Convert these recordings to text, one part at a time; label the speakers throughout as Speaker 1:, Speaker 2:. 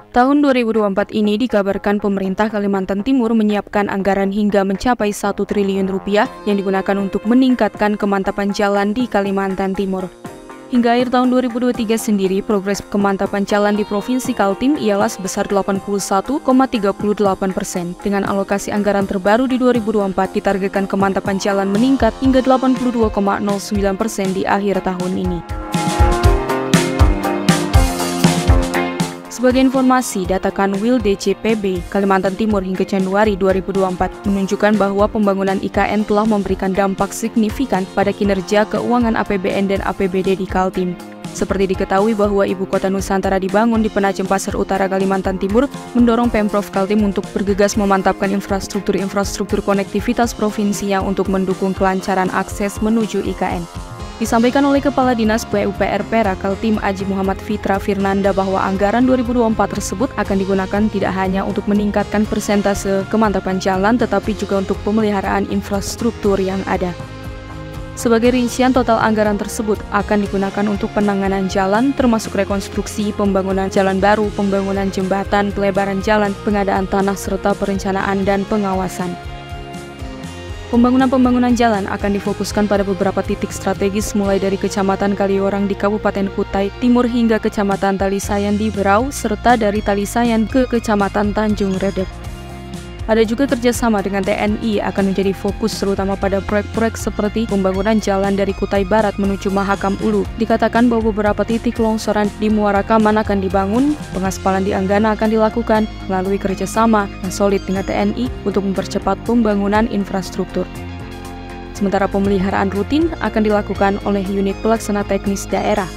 Speaker 1: Tahun 2024 ini dikabarkan pemerintah Kalimantan Timur menyiapkan anggaran hingga mencapai 1 triliun rupiah yang digunakan untuk meningkatkan kemantapan jalan di Kalimantan Timur. Hingga akhir tahun 2023 sendiri, progres kemantapan jalan di Provinsi Kaltim ialah sebesar 81,38%. Dengan alokasi anggaran terbaru di 2024, ditargetkan kemantapan jalan meningkat hingga 82,09% di akhir tahun ini. Sebagai informasi, data Kanwil DJPB Kalimantan Timur hingga Januari 2024 menunjukkan bahwa pembangunan IKN telah memberikan dampak signifikan pada kinerja keuangan APBN dan APBD di Kaltim. Seperti diketahui bahwa Ibu Kota Nusantara dibangun di Penajem Pasar Utara Kalimantan Timur, mendorong Pemprov Kaltim untuk bergegas memantapkan infrastruktur konektivitas provinsinya untuk mendukung kelancaran akses menuju IKN. Disampaikan oleh Kepala Dinas PUPR Perak Kaltim Aji Muhammad Fitra Firnanda bahwa anggaran 2024 tersebut akan digunakan tidak hanya untuk meningkatkan persentase kemantapan jalan, tetapi juga untuk pemeliharaan infrastruktur yang ada. Sebagai rincian, total anggaran tersebut akan digunakan untuk penanganan jalan, termasuk rekonstruksi, pembangunan jalan baru, pembangunan jembatan, pelebaran jalan, pengadaan tanah, serta perencanaan dan pengawasan. Pembangunan jalan akan difokuskan pada beberapa titik strategis mulai dari Kecamatan Kaliorang di Kabupaten Kutai Timur hingga Kecamatan Talisayan di Berau, serta dari Talisayan ke Kecamatan Tanjung Redep. Ada juga kerjasama dengan TNI akan menjadi fokus terutama pada proyek-proyek seperti pembangunan jalan dari Kutai Barat menuju Mahakam Ulu. Dikatakan bahwa beberapa titik longsoran di Muara Kaman akan dibangun, pengaspalan di Anggana akan dilakukan melalui kerjasama yang solid dengan TNI untuk mempercepat pembangunan infrastruktur. Sementara pemeliharaan rutin akan dilakukan oleh unit pelaksana teknis daerah.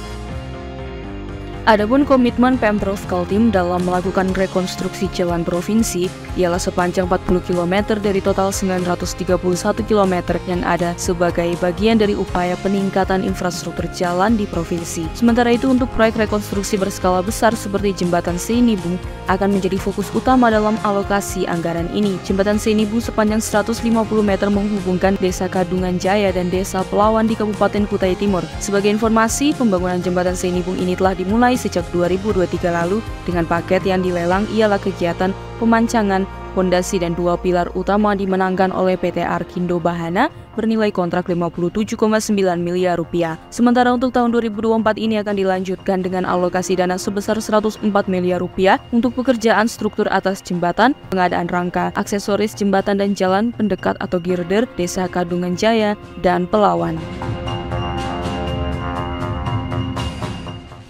Speaker 1: Adapun komitmen Pemprov Kaltim dalam melakukan rekonstruksi jalan provinsi ialah sepanjang 40 km dari total 931 km yang ada sebagai bagian dari upaya peningkatan infrastruktur jalan di provinsi. Sementara itu untuk proyek rekonstruksi berskala besar seperti Jembatan Seinibung akan menjadi fokus utama dalam alokasi anggaran ini. Jembatan Seinibung sepanjang 150 meter menghubungkan Desa Kadungan Jaya dan Desa Pelawan di Kabupaten Kutai Timur. Sebagai informasi, pembangunan Jembatan Seinibung ini telah dimulai sejak 2023 lalu dengan paket yang dilelang ialah kegiatan pemancangan, fondasi dan dua pilar utama dimenangkan oleh PT Arkindo Bahana bernilai kontrak 57,9 miliar rupiah. Sementara untuk tahun 2024 ini akan dilanjutkan dengan alokasi dana sebesar 104 miliar rupiah untuk pekerjaan struktur atas jembatan, pengadaan rangka, aksesoris jembatan dan jalan pendekat atau girder Desa Kadungan Jaya dan Pelawan.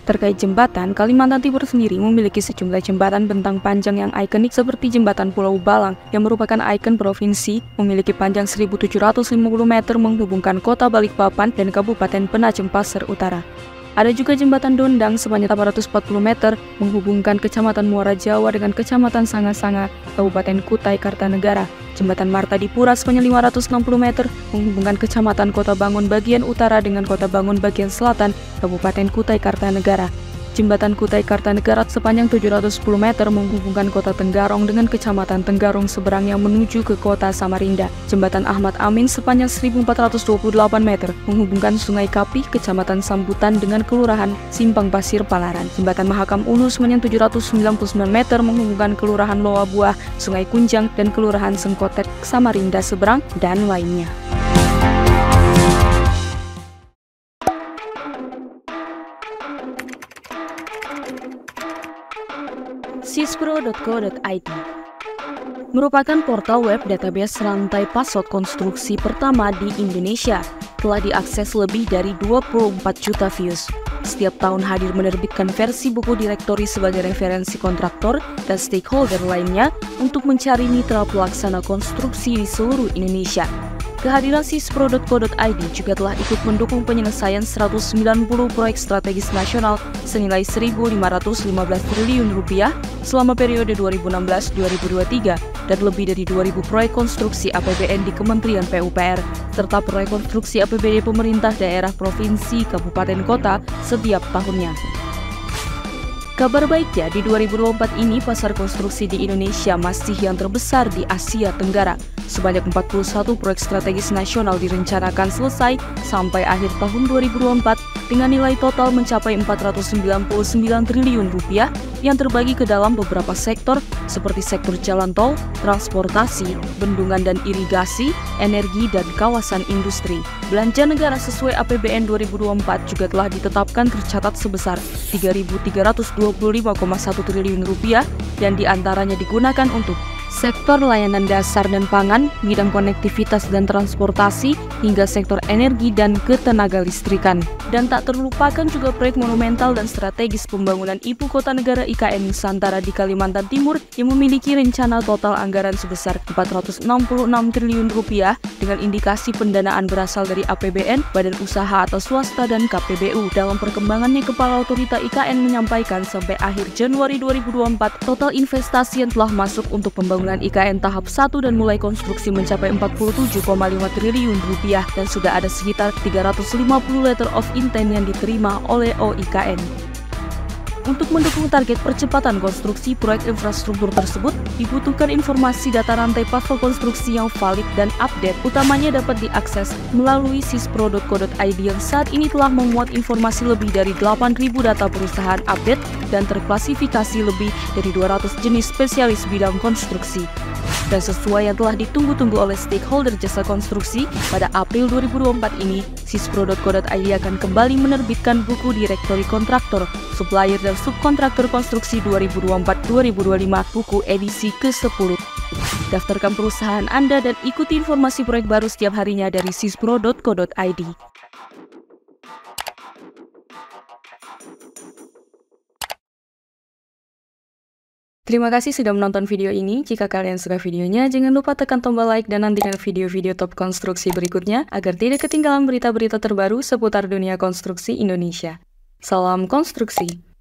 Speaker 1: Terkait jembatan, Kalimantan Timur sendiri memiliki sejumlah jembatan bentang panjang yang ikonik seperti Jembatan Pulau Balang yang merupakan ikon provinsi, memiliki panjang 1.750 meter menghubungkan kota Balikpapan dan Kabupaten Penajem Pasar Utara. Ada juga Jembatan Dondang sepanjang 840 meter menghubungkan Kecamatan Muara Jawa dengan Kecamatan Sanga-Sanga, Kabupaten Kutai Kartanegara. Jembatan Marta Dipura sepanjang 560 meter menghubungkan Kecamatan Kota Bangun bagian utara dengan Kota Bangun bagian selatan, Kabupaten Kutai Kartanegara. Jembatan Kutai Kartanegara sepanjang 710 meter menghubungkan Kota Tenggarong dengan Kecamatan Tenggarong seberang yang menuju ke Kota Samarinda. Jembatan Ahmad Amin sepanjang 1428 meter menghubungkan Sungai Kapih, Kecamatan Sambutan dengan Kelurahan Simpang Pasir Palaran. Jembatan Mahakam Ulu sepanjang 799 meter menghubungkan Kelurahan Loa Buah, Sungai Kunjang dan Kelurahan Sengkotek, Samarinda seberang dan lainnya. Sispro.co.id merupakan portal web database rantai password konstruksi pertama di Indonesia. Telah diakses lebih dari 24 juta views. Setiap tahun hadir menerbitkan versi buku direktori sebagai referensi kontraktor dan stakeholder lainnya untuk mencari mitra pelaksana konstruksi di seluruh Indonesia. Kehadiran sispro.co.id juga telah ikut mendukung penyelesaian 190 proyek strategis nasional senilai 1.515 triliun rupiah selama periode 2016-2023 dan lebih dari 2.000 proyek konstruksi APBN di Kementerian PUPR serta proyek konstruksi APBD pemerintah daerah provinsi, kabupaten, kota setiap tahunnya. Kabar baiknya, di 2024 ini pasar konstruksi di Indonesia masih yang terbesar di Asia Tenggara. Sebanyak 41 proyek strategis nasional direncanakan selesai sampai akhir tahun 2024 dengan nilai total mencapai 499 triliun rupiah yang terbagi ke dalam beberapa sektor seperti sektor jalan tol, transportasi, bendungan dan irigasi, energi, dan kawasan industri. Belanja negara sesuai APBN 2024 juga telah ditetapkan tercatat sebesar 3.325,1 triliun rupiah yang diantaranya digunakan untuk sektor layanan dasar dan pangan, bidang konektivitas dan transportasi, hingga sektor energi dan ketenaga listrikan. Dan tak terlupakan juga proyek monumental dan strategis pembangunan Ibu Kota Negara IKN Nusantara di Kalimantan Timur yang memiliki rencana total anggaran sebesar 466 triliun rupiah dengan indikasi pendanaan berasal dari APBN, badan usaha atau swasta, dan KPBU. Dalam perkembangannya, Kepala Otorita IKN menyampaikan sampai akhir Januari 2024, total investasi yang telah masuk untuk pembangunan IKN tahap 1 dan mulai konstruksi mencapai 47,5 triliun rupiah dan sudah ada sekitar 350 letter of intent yang diterima oleh OIKN. Untuk mendukung target percepatan konstruksi proyek infrastruktur tersebut, dibutuhkan informasi data rantai pasal konstruksi yang valid dan update, utamanya dapat diakses melalui sispro.co.id yang saat ini telah memuat informasi lebih dari 8.000 data perusahaan update dan terklasifikasi lebih dari 200 jenis spesialis bidang konstruksi. Dan sesuai yang telah ditunggu-tunggu oleh stakeholder jasa konstruksi, pada April 2024 ini, sispro.co.id akan kembali menerbitkan buku direktori kontraktor, supplier, dan subkontraktor konstruksi 2024-2025, buku edisi ke-10. Daftarkan perusahaan Anda dan ikuti informasi proyek baru setiap harinya dari sispro.co.id. Terima kasih sudah menonton video ini. Jika kalian suka videonya, jangan lupa tekan tombol like dan nantikan video-video top konstruksi berikutnya agar tidak ketinggalan berita-berita terbaru seputar dunia konstruksi Indonesia. Salam konstruksi!